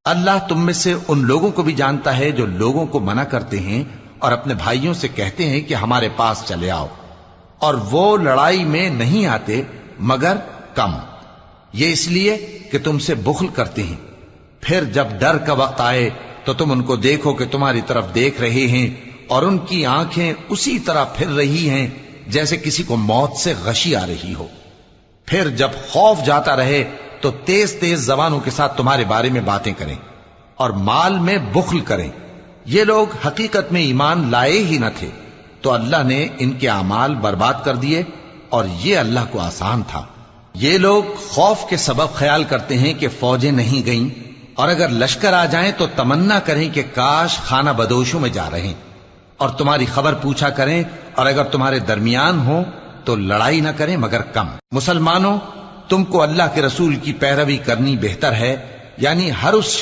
اللہ تم میں سے ان لوگوں کو بھی جانتا ہے جو لوگوں کو منع کرتے ہیں اور اپنے بھائیوں سے کہتے ہیں کہ ہمارے پاس چلے آؤ، اور وہ لڑائی میں نہیں آتے مگر کم، یہ اس لیے کہ تم سے بخل کرتے ہیں۔ پھر جب ڈر کا وقت آئے تو تم ان کو دیکھو کہ تمہاری طرف دیکھ رہے ہیں اور ان کی آنکھیں اسی طرح پھر رہی ہیں جیسے کسی کو موت سے غشی آ رہی ہو۔ پھر جب خوف جاتا رہے تو تیز تیز زبانوں کے ساتھ تمہارے بارے میں باتیں کریں اور مال میں بخل کریں۔ یہ لوگ حقیقت میں ایمان لائے ہی نہ تھے، تو اللہ نے ان کے اعمال برباد کر دیے، اور یہ اللہ کو آسان تھا۔ یہ لوگ خوف کے سبب خیال کرتے ہیں کہ فوجیں نہیں گئیں، اور اگر لشکر آ جائیں تو تمنا کریں کہ کاش خانہ بدوشوں میں جا رہے، اور تمہاری خبر پوچھا کریں، اور اگر تمہارے درمیان ہو تو لڑائی نہ کریں مگر کم۔ مسلمانوں، تم کو اللہ کے رسول کی پیروی کرنی بہتر ہے، یعنی ہر اس